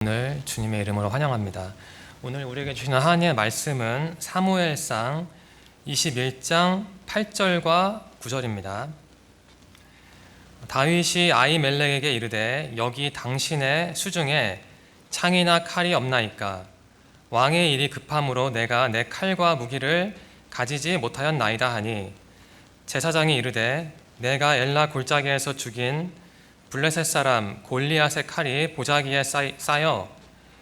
오늘 주님의 이름으로 환영합니다. 오늘 우리에게 주시는 하나님의 말씀은 사무엘상 21장 8절과 9절입니다. 다윗이 아히멜렉에게 이르되 여기 당신의 수중에 창이나 칼이 없나이까? 왕의 일이 급함으로 내가 내 칼과 무기를 가지지 못하였나이다 하니, 제사장이 이르되 내가 엘라 골짜기에서 죽인 블레셋 사람 골리앗의 칼이 보자기에 쌓여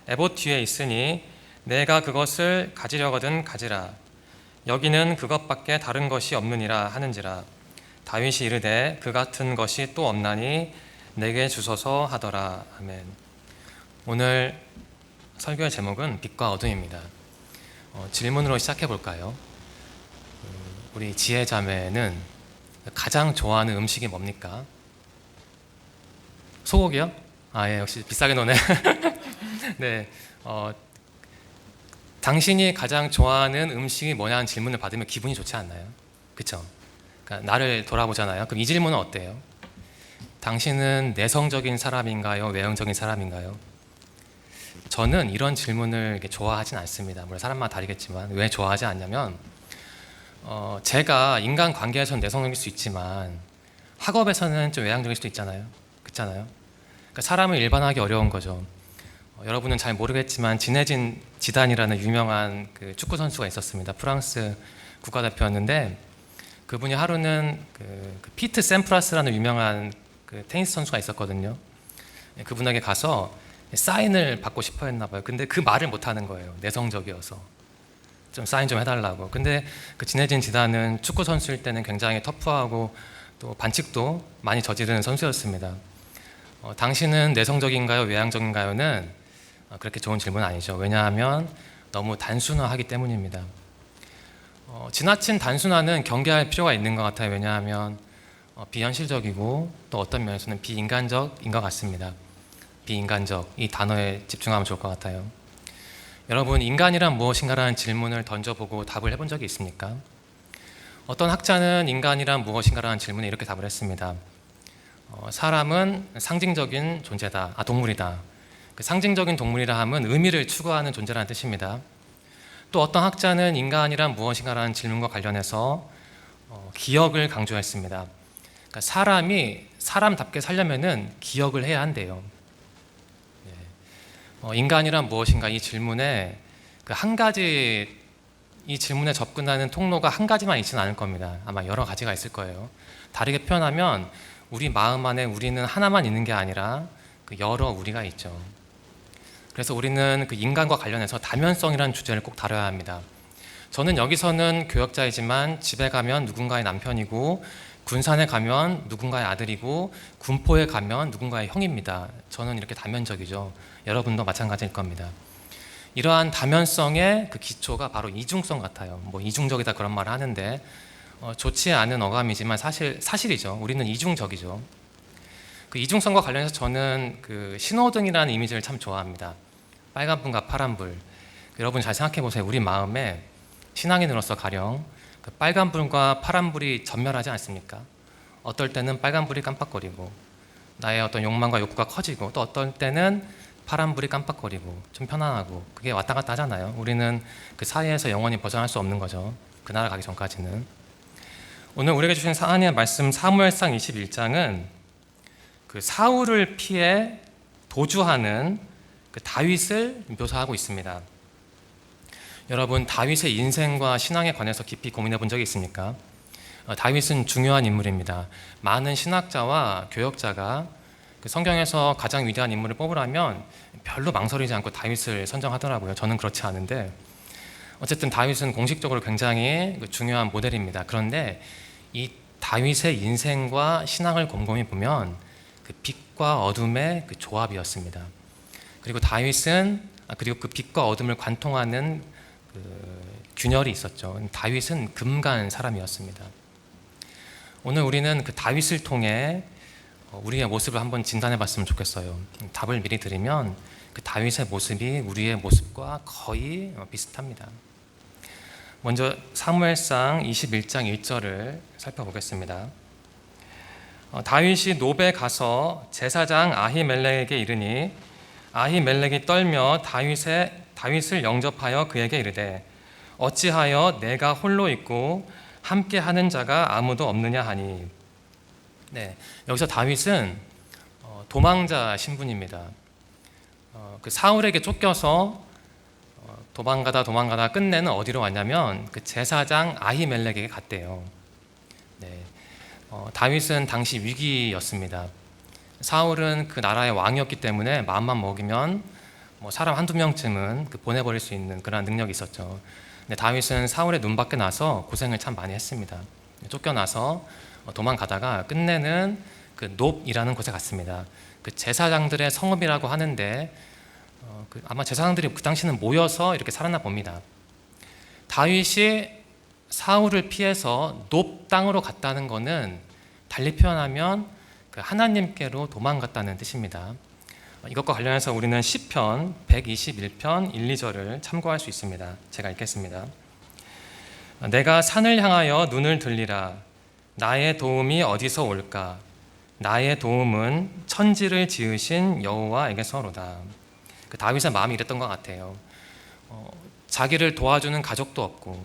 에봇 뒤에 있으니 내가 그것을 가지려거든 가지라. 여기는 그것밖에 다른 것이 없느니라 하는지라. 다윗이 이르되 그 같은 것이 또 없나니 내게 주소서 하더라. 아멘. 오늘 설교의 제목은 빛과 어둠입니다. 질문으로 시작해 볼까요? 우리 지혜자매는 가장 좋아하는 음식이 뭡니까? 소고기요? 예, 역시 비싸게 노네. 네, 당신이 가장 좋아하는 음식이 뭐냐는 질문을 받으면 기분이 좋지 않나요? 그쵸? 그러니까 나를 돌아보잖아요. 그럼 이 질문은 어때요? 당신은 내성적인 사람인가요? 외형적인 사람인가요? 저는 이런 질문을 좋아하진 않습니다. 물론 사람마다 다르겠지만 왜 좋아하지 않냐면 제가 인간 관계에서는 내성적일 수 있지만 학업에서는 좀 외향적일 수도 있잖아요. 그렇잖아요. 그러니까 사람을 일반화하기 어려운 거죠. 여러분은 잘 모르겠지만 지네진 지단이라는 유명한 그 축구 선수가 있었습니다. 프랑스 국가대표였는데 그분이 하루는 그 피트 샘프라스라는 유명한 그 테니스 선수가 있었거든요. 그분에게 가서 사인을 받고 싶어 했나 봐요. 근데 그 말을 못 하는 거예요. 내성적이어서. 좀 사인 좀 해달라고. 근데 그 지네진 지단은 축구 선수일 때는 굉장히 터프하고 또 반칙도 많이 저지르는 선수였습니다. 당신은 내성적인가요? 외향적인가요?는 그렇게 좋은 질문 아니죠. 왜냐하면 너무 단순화하기 때문입니다. 지나친 단순화는 경계할 필요가 있는 것 같아요. 왜냐하면 비현실적이고 또 어떤 면에서는 비인간적인 것 같습니다. 비인간적, 이 단어에 집중하면 좋을 것 같아요. 여러분, 인간이란 무엇인가라는 질문을 던져보고 답을 해본 적이 있습니까? 어떤 학자는 인간이란 무엇인가라는 질문에 이렇게 답을 했습니다. 사람은 상징적인 존재다. 동물이다. 그 상징적인 동물이라 함은 의미를 추구하는 존재라는 뜻입니다. 또 어떤 학자는 인간이란 무엇인가라는 질문과 관련해서 기억을 강조했습니다. 그러니까 사람이 사람답게 살려면은 기억을 해야 한대요. 인간이란 무엇인가 이 질문에 그 한 가지 이 질문에 접근하는 통로가 한 가지만 있지는 않을 겁니다. 아마 여러 가지가 있을 거예요. 다르게 표현하면 우리 마음 안에 우리는 하나만 있는 게 아니라 그 여러 우리가 있죠. 그래서 우리는 그 인간과 관련해서 다면성이라는 주제를 꼭 다뤄야 합니다. 저는 여기서는 교역자이지만 집에 가면 누군가의 남편이고 군산에 가면 누군가의 아들이고 군포에 가면 누군가의 형입니다. 저는 이렇게 다면적이죠. 여러분도 마찬가지일 겁니다. 이러한 다면성의 그 기초가 바로 이중성 같아요. 뭐 이중적이다 그런 말을 하는데 좋지 않은 어감이지만 사실이죠. 우리는 이중적이죠. 그 이중성과 관련해서 저는 그 신호등이라는 이미지를 참 좋아합니다. 빨간불과 파란불. 여러분 잘 생각해 보세요. 우리 마음에 신앙인으로서 가령 그 빨간불과 파란불이 전멸하지 않습니까? 어떨 때는 빨간불이 깜빡거리고 나의 어떤 욕망과 욕구가 커지고 또 어떨 때는 파란불이 깜빡거리고 좀 편안하고 그게 왔다 갔다 하잖아요. 우리는 그 사이에서 영원히 벗어날 수 없는 거죠. 그 나라 가기 전까지는. 오늘 우리에게 주신 하나님의 말씀 사무엘상 21장은 그 사울을 피해 도주하는 그 다윗을 묘사하고 있습니다. 여러분, 다윗의 인생과 신앙에 관해서 깊이 고민해 본 적이 있습니까? 다윗은 중요한 인물입니다. 많은 신학자와 교역자가 그 성경에서 가장 위대한 인물을 뽑으라면 별로 망설이지 않고 다윗을 선정하더라고요. 저는 그렇지 않은데 어쨌든 다윗은 공식적으로 굉장히 중요한 모델입니다. 그런데 이 다윗의 인생과 신앙을 곰곰이 보면 그 빛과 어둠의 그 조합이었습니다. 그리고 그리고 그 빛과 어둠을 관통하는 그 균열이 있었죠. 다윗은 금간 사람이었습니다. 오늘 우리는 그 다윗을 통해 우리의 모습을 한번 진단해 봤으면 좋겠어요. 답을 미리 드리면 그 다윗의 모습이 우리의 모습과 거의 비슷합니다. 먼저 사무엘상 21장 1절을 살펴보겠습니다. 다윗이 노베 가서 제사장 아히멜렉에게 이르니 아히멜렉이 떨며 다윗을 영접하여 그에게 이르되 어찌하여 내가 홀로 있고 함께하는 자가 아무도 없느냐 하니. 네, 여기서 다윗은 도망자 신분입니다. 그 사울에게 쫓겨서 도망가다 끝내는 어디로 왔냐면 그 제사장 아히멜렉에게 갔대요. 네, 다윗은 당시 위기였습니다. 사울은 그 나라의 왕이었기 때문에 마음만 먹이면 사람 한두 명쯤은 보내버릴 수 있는 그런 능력이 있었죠. 근데 다윗은 사울의 눈밖에 나서 고생을 참 많이 했습니다. 쫓겨나서 도망가다가 끝내는 그 놉이라는 곳에 갔습니다. 그 제사장들의 성읍이라고 하는데 아마 제사장들이 그 당시는 모여서 이렇게 살았나 봅니다. 다윗이 사울을 피해서 놉 땅으로 갔다는 것은 달리 표현하면 그 하나님께로 도망갔다는 뜻입니다. 이것과 관련해서 우리는 시편 121편 1, 2절을 참고할 수 있습니다. 제가 읽겠습니다. 내가 산을 향하여 눈을 들리라. 나의 도움이 어디서 올까? 나의 도움은 천지를 지으신 여호와에게서로다. 그 다윗의 마음이 이랬던 것 같아요. 자기를 도와주는 가족도 없고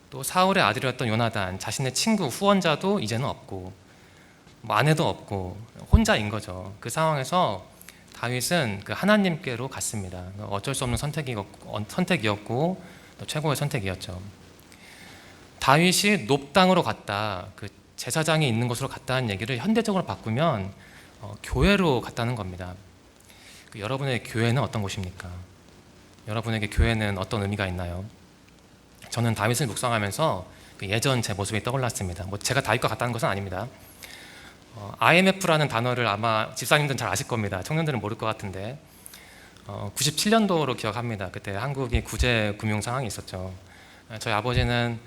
또 사울의 아들이었던 요나단, 자신의 친구 후원자도 이제는 없고 아내도 없고 혼자인 거죠. 그 상황에서 다윗은 그 하나님께로 갔습니다. 어쩔 수 없는 선택이었고 또 최고의 선택이었죠. 다윗이 놉 땅으로 갔다, 그 제사장이 있는 곳으로 갔다는 얘기를 현대적으로 바꾸면 교회로 갔다는 겁니다. 여러분의 교회는 어떤 곳입니까? 여러분에게 교회는 어떤 의미가 있나요? 저는 다윗을 묵상하면서 예전 제 모습이 떠올랐습니다. 제가 다윗과 같다는 것은 아닙니다. IMF라는 단어를 아마 집사님들은 잘 아실 겁니다. 청년들은 모를 것 같은데 97년도로 기억합니다. 그때 한국이 구제 금융 상황이 있었죠. 저희 아버지는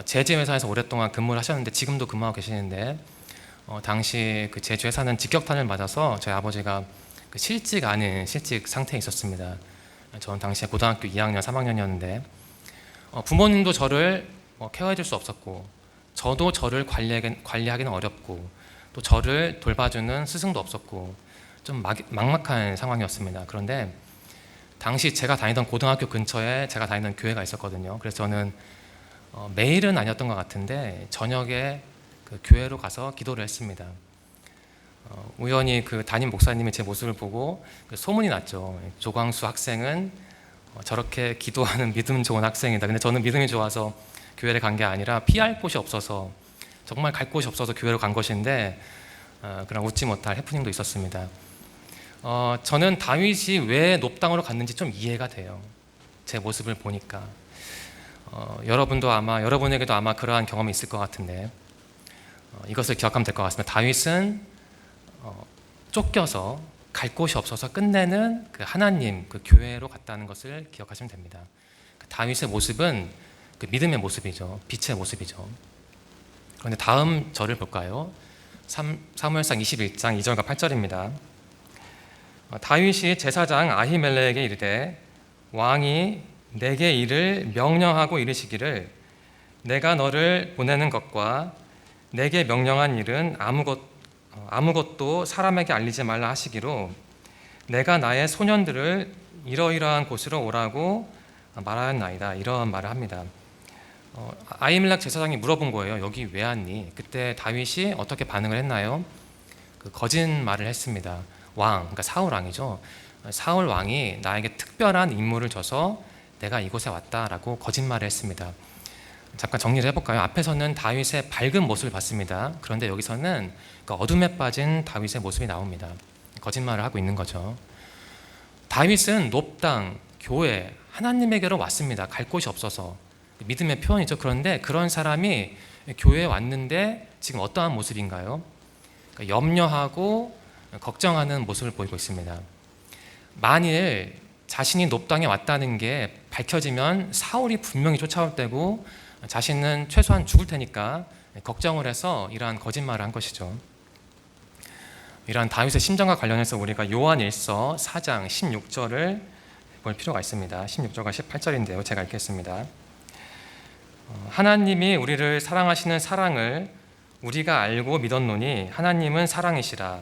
제지 회사에서 오랫동안 근무를 하셨는데 지금도 근무하고 계시는데 당시 그 제주 회사는 직격탄을 맞아서 저희 아버지가 실직 아닌 실직 상태에 있었습니다. 저는 당시에 고등학교 2학년, 3학년이었는데 부모님도 저를 케어해줄 수 없었고 저도 저를 관리하기는 어렵고 또 저를 돌봐주는 스승도 없었고 좀 막막한 상황이었습니다. 그런데 당시 제가 다니던 고등학교 근처에 제가 다니던 교회가 있었거든요. 그래서 저는 매일은 아니었던 것 같은데 저녁에 그 교회로 가서 기도를 했습니다. 우연히 그 담임 목사님이 제 모습을 보고 소문이 났죠. 조광수 학생은 저렇게 기도하는 믿음 좋은 학생이다. 근데 저는 믿음이 좋아서 교회를 간 게 아니라 피할 곳이 없어서 정말 갈 곳이 없어서 교회로 간 것인데 그런 웃지 못할 해프닝도 있었습니다. 저는 다윗이 왜 놉 땅으로 갔는지 좀 이해가 돼요. 제 모습을 보니까 여러분에게도 아마 그러한 경험이 있을 것 같은데 이것을 기억하면 될 것 같습니다. 다윗은 쫓겨서 갈 곳이 없어서 끝내는 그 하나님, 그 교회로 갔다는 것을 기억하시면 됩니다. 다윗의 모습은 그 믿음의 모습이죠. 빛의 모습이죠. 그런데 다음 절을 볼까요? 사무엘상 21장 2절과 8절입니다. 다윗이 제사장 아히멜렉에게 이르되 왕이 내게 이를 명령하고 이르시기를 내가 너를 보내는 것과 내게 명령한 일은 아무것도 사람에게 알리지 말라 하시기로 내가 나의 소년들을 이러이러한 곳으로 오라고 말하였나이다. 이런 말을 합니다. 아히멜렉 제사장이 물어본 거예요. 여기 왜 왔니? 그때 다윗이 어떻게 반응을 했나요? 거짓말을 했습니다. 그러니까 사울 왕이죠. 사울 왕이 나에게 특별한 임무를 줘서 내가 이곳에 왔다라고 거짓말을 했습니다. 잠깐 정리를 해볼까요? 앞에서는 다윗의 밝은 모습을 봤습니다. 그런데 여기서는 그 어둠에 빠진 다윗의 모습이 나옵니다. 거짓말을 하고 있는 거죠. 다윗은 놉 땅, 교회, 하나님에게로 왔습니다. 갈 곳이 없어서. 믿음의 표현이죠. 그런데 그런 사람이 교회에 왔는데 지금 어떠한 모습인가요? 그러니까 염려하고 걱정하는 모습을 보이고 있습니다. 만일 자신이 놉 땅에 왔다는 게 밝혀지면 사울이 분명히 쫓아올 때고 자신은 최소한 죽을 테니까 걱정을 해서 이러한 거짓말을 한 것이죠. 이러한 다윗의 심정과 관련해서 우리가 요한일서 4장 16절을 볼 필요가 있습니다. 16절과 18절인데요. 제가 읽겠습니다. 하나님이 우리를 사랑하시는 사랑을 우리가 알고 믿었노니 하나님은 사랑이시라.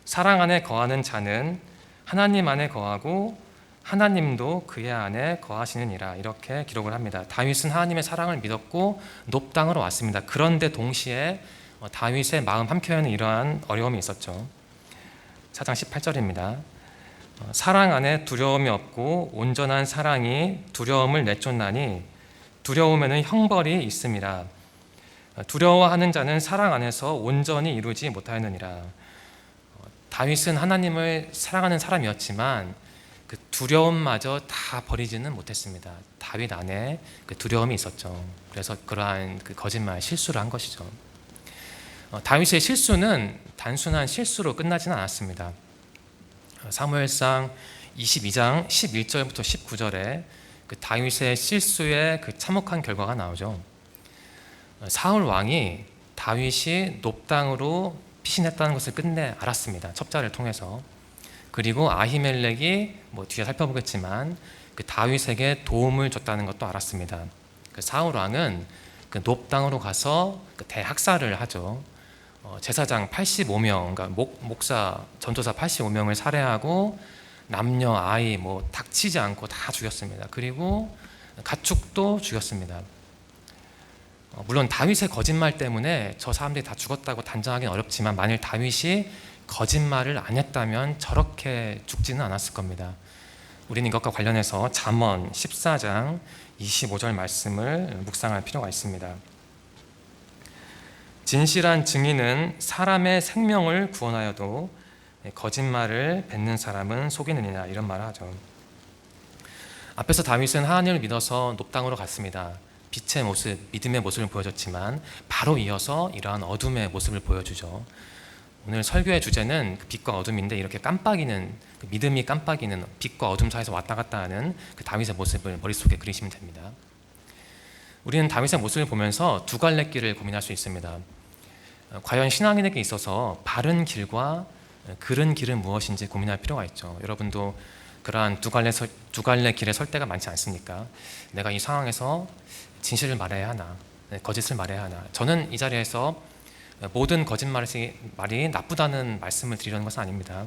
사랑 안에 거하는 자는 하나님 안에 거하고 하나님도 그의 안에 거하시느니라. 이렇게 기록을 합니다. 다윗은 하나님의 사랑을 믿었고 높당으로 왔습니다. 그런데 동시에 다윗의 마음 한켠에는 이러한 어려움이 있었죠. 4장 18절입니다. 사랑 안에 두려움이 없고 온전한 사랑이 두려움을 내쫓나니 두려움에는 형벌이 있음이라. 두려워하는 자는 사랑 안에서 온전히 이루지 못하였느니라. 다윗은 하나님을 사랑하는 사람이었지만 그 두려움마저 다 버리지는 못했습니다. 다윗 안에 그 두려움이 있었죠. 그래서 그러한 그 거짓말 실수를 한 것이죠. 다윗의 실수는 단순한 실수로 끝나지는 않았습니다. 사무엘상 22장 11절부터 19절에 그 다윗의 실수의 그 참혹한 결과가 나오죠. 사울 왕이 다윗이 높당으로 피신했다는 것을 끝내 알았습니다. 첩자를 통해서. 그리고 아히멜렉이 뒤에 살펴보겠지만 그 다윗에게 도움을 줬다는 것도 알았습니다. 그 사울 왕은 그 높당으로 가서 그 대학살을 하죠. 제사장 85명, 그러니까 목사, 전도사 85명을 살해하고 남녀, 아이 닥치지 않고 다 죽였습니다. 그리고 가축도 죽였습니다. 물론 다윗의 거짓말 때문에 저 사람들이 다 죽었다고 단정하기는 어렵지만 만일 다윗이 거짓말을 안 했다면 저렇게 죽지는 않았을 겁니다. 우리는 이것과 관련해서 잠언 14장 25절 말씀을 묵상할 필요가 있습니다. 진실한 증인은 사람의 생명을 구원하여도 거짓말을 뱉는 사람은 속이느니라. 이런 말을 하죠. 앞에서 다윗은 하나님을 믿어서 높당으로 갔습니다. 빛의 모습, 믿음의 모습을 보여줬지만 바로 이어서 이러한 어둠의 모습을 보여주죠. 오늘 설교의 주제는 빛과 어둠인데 이렇게 깜빡이는, 믿음이 깜빡이는 빛과 어둠 사이에서 왔다 갔다 하는 그 다윗의 모습을 머릿속에 그리시면 됩니다. 우리는 다윗의 모습을 보면서 두 갈래 길을 고민할 수 있습니다. 과연 신앙인에게 있어서 바른 길과 그른 길은 무엇인지 고민할 필요가 있죠. 여러분도 그러한 두 갈래 길에 설 때가 많지 않습니까? 내가 이 상황에서 진실을 말해야 하나, 거짓을 말해야 하나. 저는 이 자리에서 모든 거짓말이 나쁘다는 말씀을 드리려는 것은 아닙니다.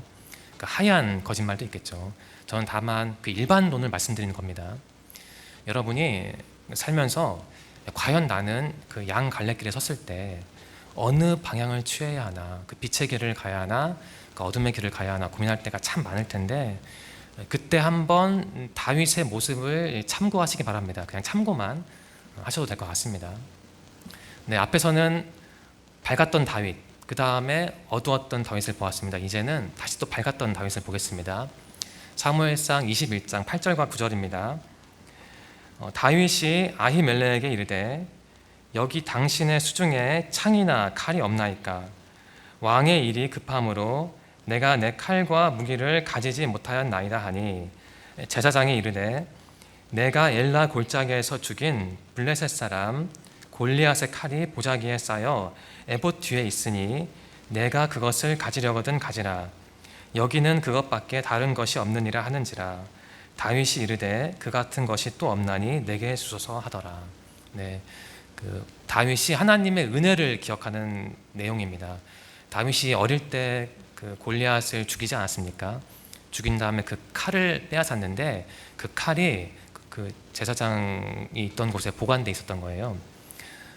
그 하얀 거짓말도 있겠죠. 저는 다만 그 일반론을 말씀드리는 겁니다. 여러분이 살면서 과연 나는 그 양 갈래길에 섰을 때 어느 방향을 취해야 하나, 그 빛의 길을 가야 하나, 그 어둠의 길을 가야 하나 고민할 때가 참 많을 텐데 그때 한번 다윗의 모습을 참고하시기 바랍니다. 그냥 참고만 하셔도 될 것 같습니다. 네, 앞에서는 밝았던 다윗, 그 다음에 어두웠던 다윗을 보았습니다. 이제는 다시 또 밝았던 다윗을 보겠습니다. 사무엘상 21장 8절과 9절입니다. 다윗이 아히멜렉에게 이르되 여기 당신의 수중에 창이나 칼이 없나이까? 왕의 일이 급함으로 내가 내 칼과 무기를 가지지 못하였나이다 하니 제사장이 이르되 내가 엘라 골짜기에서 죽인 블레셋 사람 골리앗의 칼이 보자기에 쌓여 에봇 뒤에 있으니 내가 그것을 가지려거든 가지라. 여기는 그것밖에 다른 것이 없느니라 하는지라. 다윗이 이르되 그 같은 것이 또 없나니 내게 주소서 하더라. 네, 그 다윗이 하나님의 은혜를 기억하는 내용입니다. 다윗이 어릴 때 그 골리앗을 죽이지 않았습니까? 죽인 다음에 그 칼을 빼앗았는데 그 칼이 그 제사장이 있던 곳에 보관돼 있었던 거예요.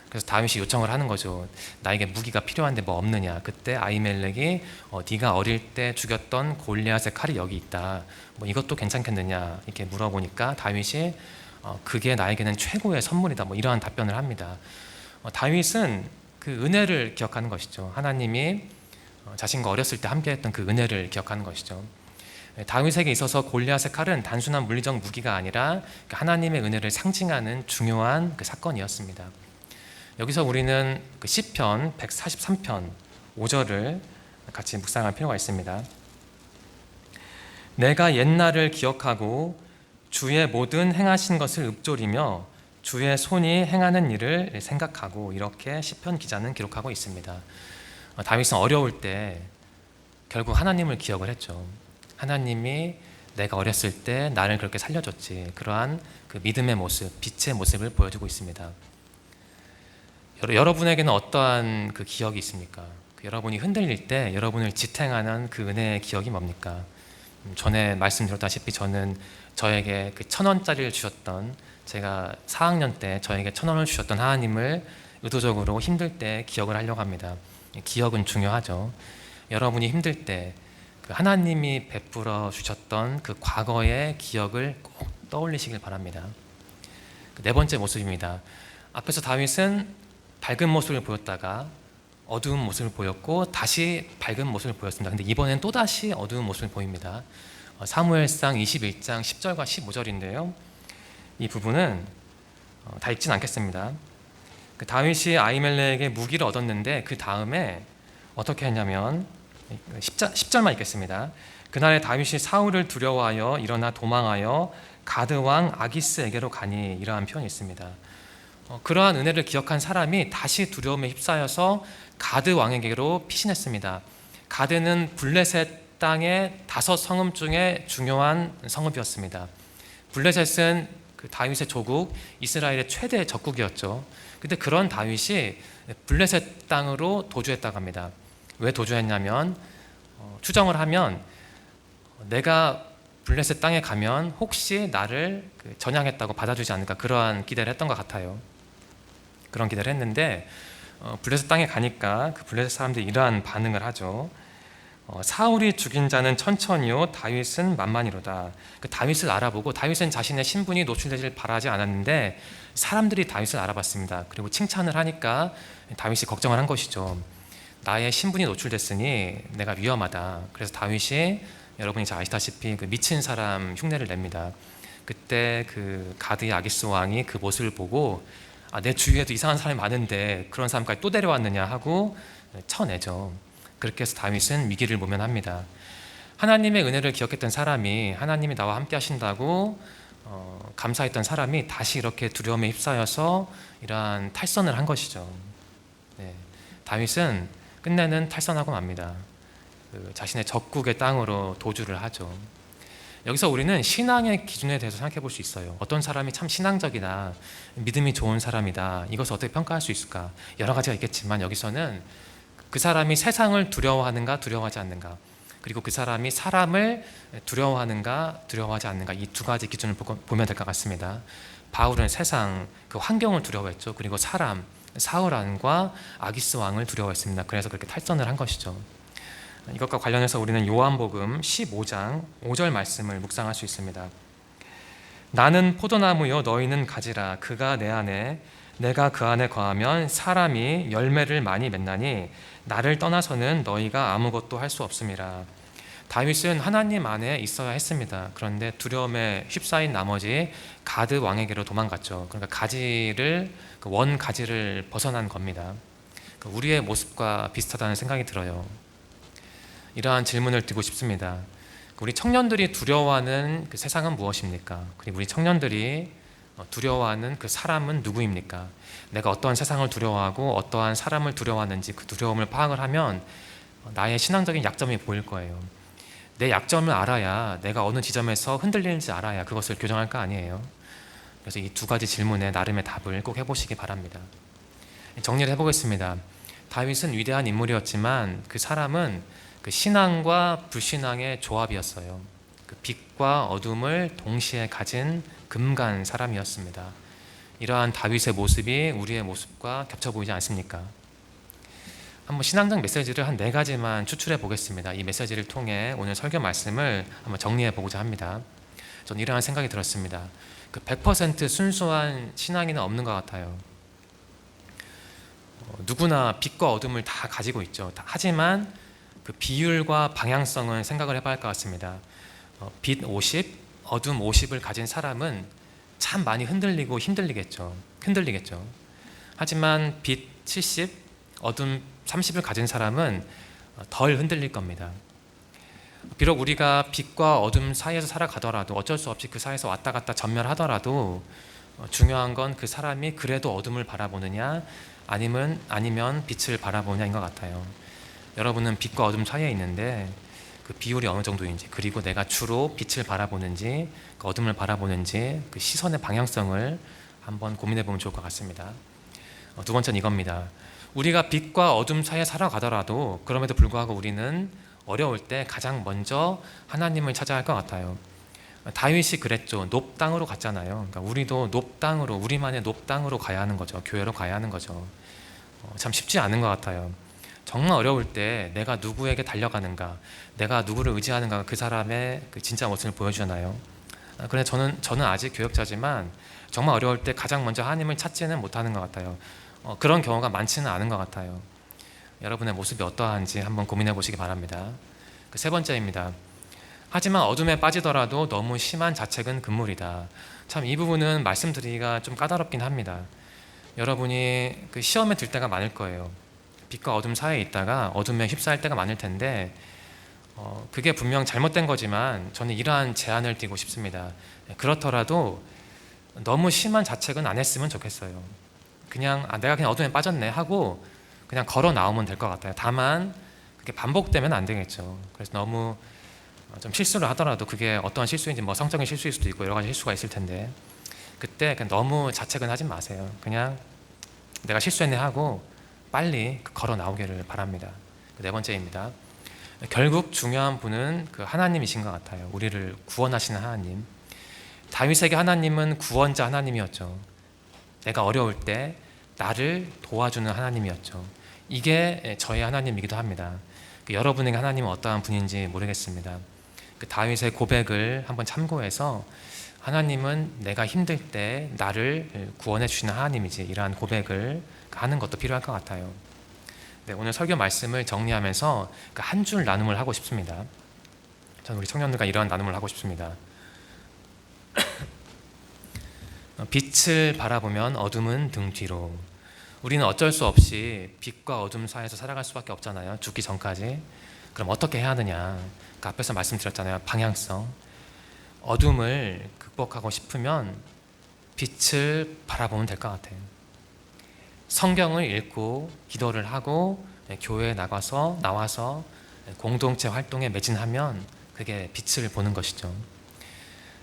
그래서 다윗이 요청을 하는 거죠. 나에게 무기가 필요한데 뭐 없느냐. 그때 아히멜렉이 네가 어릴 때 죽였던 골리앗의 칼이 여기 있다. 뭐 이것도 괜찮겠느냐 이렇게 물어보니까 다윗이 그게 나에게는 최고의 선물이다. 뭐 이러한 답변을 합니다. 다윗은 그 은혜를 기억하는 것이죠. 하나님이 자신과 어렸을 때 함께했던 그 은혜를 기억하는 것이죠. 다윗에게 있어서 골리앗의 칼은 단순한 물리적 무기가 아니라 하나님의 은혜를 상징하는 중요한 그 사건이었습니다. 여기서 우리는 그 시편 143편 5절을 같이 묵상할 필요가 있습니다. 내가 옛날을 기억하고 주의 모든 행하신 것을 읊조리며 주의 손이 행하는 일을 생각하고 이렇게 시편 기자는 기록하고 있습니다. 다윗은 어려울 때 결국 하나님을 기억을 했죠. 하나님이 내가 어렸을 때 나를 그렇게 살려줬지. 그러한 그 믿음의 모습, 빛의 모습을 보여주고 있습니다. 여러분에게는 어떠한 그 기억이 있습니까? 여러분이 흔들릴 때 여러분을 지탱하는 그 은혜의 기억이 뭡니까? 전에 말씀드렸다시피 저는 저에게 그 1,000원짜리를 주셨던, 제가 4학년 때 저에게 1,000원을 주셨던 하나님을 의도적으로 힘들 때 기억을 하려고 합니다. 기억은 중요하죠. 여러분이 힘들 때 그 하나님이 베풀어 주셨던 그 과거의 기억을 꼭 떠올리시길 바랍니다. 네 번째 모습입니다. 앞에서 다윗은 밝은 모습을 보였다가 어두운 모습을 보였고 다시 밝은 모습을 보였습니다. 근데 이번엔 또다시 어두운 모습을 보입니다. 사무엘상 21장 10절과 15절인데요. 이 부분은 다 읽진 않겠습니다. 그 다윗이 아히멜렉에게 무기를 얻었는데 그 다음에 어떻게 했냐면 10절만 읽겠습니다. 그날에 다윗이 사울을 두려워하여 일어나 도망하여 가드 왕 아기스에게로 가니, 이러한 표현이 있습니다. 그러한 은혜를 기억한 사람이 다시 두려움에 휩싸여서 가드 왕에게로 피신했습니다. 가드는 블레셋 땅의 5성읍 중에 중요한 성읍이었습니다. 블레셋은 그 다윗의 조국, 이스라엘의 최대 적국이었죠. 근데 그런 다윗이 블레셋 땅으로 도주했다고 합니다. 왜 도주했냐면 추정을 하면 내가 블레셋 땅에 가면 혹시 나를 전향했다고 받아주지 않을까, 그러한 기대를 했던 것 같아요. 그런 기대를 했는데 블레셋 땅에 가니까 그 블레셋 사람들이 이러한 반응을 하죠. 사울이 죽인 자는 천천히요 다윗은 만만이로다. 그 다윗을 알아보고, 다윗은 자신의 신분이 노출되길 바라지 않았는데 사람들이 다윗을 알아봤습니다. 그리고 칭찬을 하니까 다윗이 걱정을 한 것이죠. 나의 신분이 노출됐으니 내가 위험하다. 그래서 다윗이, 여러분이 잘 아시다시피 그 미친 사람 흉내를 냅니다. 그때 그 가드의 아기스 왕이 그 모습을 보고 내 주위에도 이상한 사람이 많은데 그런 사람까지 또 데려왔느냐 하고 쳐내죠. 그렇게 해서 다윗은 위기를 모면합니다. 하나님의 은혜를 기억했던 사람이, 하나님이 나와 함께 하신다고 감사했던 사람이 다시 이렇게 두려움에 휩싸여서 이러한 탈선을 한 것이죠. 네. 다윗은 끝내는 탈선하고 맙니다. 자신의 적국의 땅으로 도주를 하죠. 여기서 우리는 신앙의 기준에 대해서 생각해 볼 수 있어요. 어떤 사람이 참 신앙적이다, 믿음이 좋은 사람이다, 이것을 어떻게 평가할 수 있을까? 여러 가지가 있겠지만 여기서는 그 사람이 세상을 두려워하는가 두려워하지 않는가, 그리고 그 사람이 사람을 두려워하는가 두려워하지 않는가, 이 두 가지 기준을 보면 될 것 같습니다. 바울은 세상, 그 환경을 두려워했죠. 그리고 사람, 사울 왕과 아기스 왕을 두려워했습니다. 그래서 그렇게 탈선을 한 것이죠. 이것과 관련해서 우리는 요한복음 15장 5절 말씀을 묵상할 수 있습니다. 나는 포도나무요 너희는 가지라. 그가 내 안에 내가 그 안에 거하면 사람이 열매를 많이 맺나니 나를 떠나서는 너희가 아무것도 할 수 없음이라. 다윗은 하나님 안에 있어야 했습니다. 그런데 두려움에 휩싸인 나머지 가드 왕에게로 도망갔죠. 그러니까 가지를, 원 가지를 벗어난 겁니다. 우리의 모습과 비슷하다는 생각이 들어요. 이러한 질문을 드리고 싶습니다. 우리 청년들이 두려워하는 그 세상은 무엇입니까? 그리고 우리 청년들이 두려워하는 그 사람은 누구입니까? 내가 어떠한 세상을 두려워하고 어떠한 사람을 두려워하는지 그 두려움을 파악을 하면 나의 신앙적인 약점이 보일 거예요. 내 약점을 알아야, 내가 어느 지점에서 흔들리는지 알아야 그것을 교정할 거 아니에요. 그래서 이 두 가지 질문에 나름의 답을 꼭 해보시기 바랍니다. 정리를 해보겠습니다. 다윗은 위대한 인물이었지만 그 사람은 그 신앙과 불신앙의 조합이었어요. 그 빛과 어둠을 동시에 가진 금간 사람이었습니다. 이러한 다윗의 모습이 우리의 모습과 겹쳐 보이지 않습니까? 한번 신앙적 메시지를 한 4가지만 추출해 보겠습니다. 이 메시지를 통해 오늘 설교 말씀을 한번 정리해 보고자 합니다. 저는 이러한 생각이 들었습니다. 그 100% 순수한 신앙인은 없는 것 같아요. 누구나 빛과 어둠을 다 가지고 있죠. 하지만 그 비율과 방향성은 생각을 해봐야 할 것 같습니다. 빛 50, 어둠 50을 가진 사람은 참 많이 흔들리고 흔들리겠죠. 하지만 빛 70, 어둠 30을 가진 사람은 덜 흔들릴 겁니다. 비록 우리가 빛과 어둠 사이에서 살아가더라도, 어쩔 수 없이 그 사이에서 왔다 갔다 전멸하더라도 중요한 건 그 사람이 그래도 어둠을 바라보느냐 아니면 빛을 바라보냐인 것 같아요. 여러분은 빛과 어둠 사이에 있는데 그 비율이 어느 정도인지, 그리고 내가 주로 빛을 바라보는지 그 어둠을 바라보는지 그 시선의 방향성을 한번 고민해 보면 좋을 것 같습니다. 두 번째는 이겁니다. 우리가 빛과 어둠 사이에 살아가더라도 그럼에도 불구하고 우리는 어려울 때 가장 먼저 하나님을 찾아야 할 것 같아요. 다윗이 그랬죠. 높 땅으로 갔잖아요. 그러니까 우리도 높 땅으로, 우리만의 높 땅으로 가야 하는 거죠. 교회로 가야 하는 거죠. 참 쉽지 않은 것 같아요. 정말 어려울 때 내가 누구에게 달려가는가, 내가 누구를 의지하는가, 그 사람의 그 진짜 모습을 보여주잖아요. 그래서 저는 아직 교역자지만 정말 어려울 때 가장 먼저 하나님을 찾지는 못하는 것 같아요. 그런 경우가 많지는 않은 것 같아요. 여러분의 모습이 어떠한지 한번 고민해 보시기 바랍니다. 그 세 번째입니다. 하지만 어둠에 빠지더라도 너무 심한 자책은 금물이다. 참 이 부분은 말씀드리기가 좀 까다롭긴 합니다. 여러분이 그 시험에 들 때가 많을 거예요. 빛과 어둠 사이에 있다가 어둠에 휩싸일 때가 많을 텐데 그게 분명 잘못된 거지만 저는 이러한 제안을 드리고 싶습니다. 그렇더라도 너무 심한 자책은 안 했으면 좋겠어요. 그냥 내가 그냥 어둠에 빠졌네 하고 그냥 걸어 나오면 될 것 같아요. 다만 그게 반복되면 안 되겠죠. 그래서 너무 좀 실수를 하더라도 그게 어떠한 실수인지 뭐 성적인 실수일 수도 있고 여러 가지 실수가 있을 텐데 그때 그냥 너무 자책은 하지 마세요. 그냥 내가 실수했네 하고 빨리 걸어 나오기를 바랍니다. 네 번째입니다. 결국 중요한 분은 그 하나님이신 것 같아요. 우리를 구원하시는 하나님. 다윗에게 하나님은 구원자 하나님이었죠. 내가 어려울 때 나를 도와주는 하나님이었죠. 이게 저의 하나님이기도 합니다. 여러분에게 하나님은 어떠한 분인지 모르겠습니다. 그 다윗의 고백을 한번 참고해서 하나님은 내가 힘들 때 나를 구원해 주시는 하나님이지, 이러한 고백을 하는 것도 필요할 것 같아요. 네, 오늘 설교 말씀을 정리하면서 한 줄 나눔을 하고 싶습니다. 저는 우리 청년들과 이러한 나눔을 하고 싶습니다. 빛을 바라보면 어둠은 등 뒤로. 우리는 어쩔 수 없이 빛과 어둠 사이에서 살아갈 수밖에 없잖아요. 죽기 전까지. 그럼 어떻게 해야 하느냐? 앞에서 말씀드렸잖아요. 방향성. 어둠을 극복하고 싶으면 빛을 바라보면 될 것 같아요. 성경을 읽고 기도를 하고 교회에 나와서 공동체 활동에 매진하면 그게 빛을 보는 것이죠.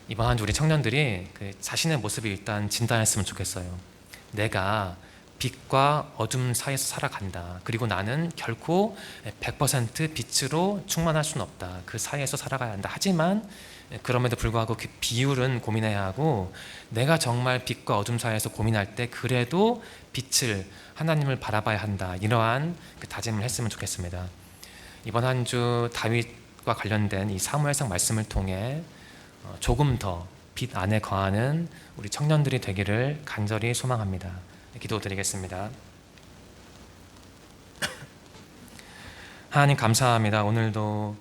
이번 한 주 우리 청년들이 그 자신의 모습을 일단 진단했으면 좋겠어요. 내가 빛과 어둠 사이에서 살아간다. 그리고 나는 결코 100% 빛으로 충만할 수는 없다. 그 사이에서 살아가야 한다. 하지만 그럼에도 불구하고 그 비율은 고민해야 하고 내가 정말 빛과 어둠 사이에서 고민할 때 그래도 빛을, 하나님을 바라봐야 한다. 이러한 그 다짐을 했으면 좋겠습니다. 이번 한 주 다윗과 관련된 이 사무엘상 말씀을 통해 조금 더 빛 안에 거하는 우리 청년들이 되기를 간절히 소망합니다. 기도드리겠습니다. 하나님 감사합니다. 오늘도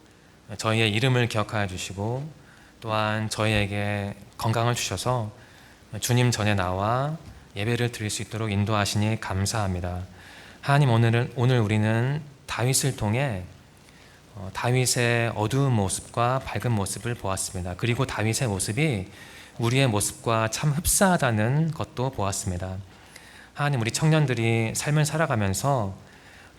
저희의 이름을 기억하여 주시고 또한 저희에게 건강을 주셔서 주님 전에 나와 예배를 드릴 수 있도록 인도하시니 감사합니다. 하나님 오늘 우리는 다윗을 통해 다윗의 어두운 모습과 밝은 모습을 보았습니다. 그리고 다윗의 모습이 우리의 모습과 참 흡사하다는 것도 보았습니다. 하나님, 우리 청년들이 삶을 살아가면서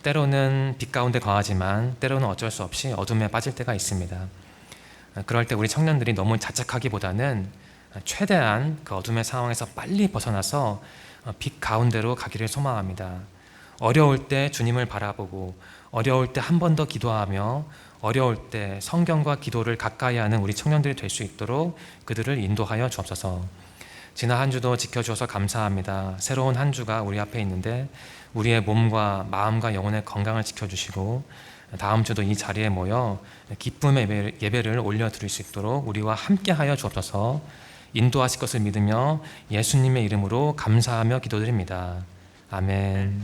때로는 빛 가운데 거하지만 때로는 어쩔 수 없이 어둠에 빠질 때가 있습니다. 그럴 때 우리 청년들이 너무 자책하기보다는 최대한 그 어둠의 상황에서 빨리 벗어나서 빛 가운데로 가기를 소망합니다. 어려울 때 주님을 바라보고 어려울 때 한 번 더 기도하며 어려울 때 성경과 기도를 가까이 하는 우리 청년들이 될 수 있도록 그들을 인도하여 주옵소서. 지난 한 주도 지켜주셔서 감사합니다. 새로운 한 주가 우리 앞에 있는데 우리의 몸과 마음과 영혼의 건강을 지켜주시고 다음 주도 이 자리에 모여 기쁨의 예배를 올려드릴 수 있도록 우리와 함께하여 주옵소서. 인도하실 것을 믿으며 예수님의 이름으로 감사하며 기도드립니다. 아멘.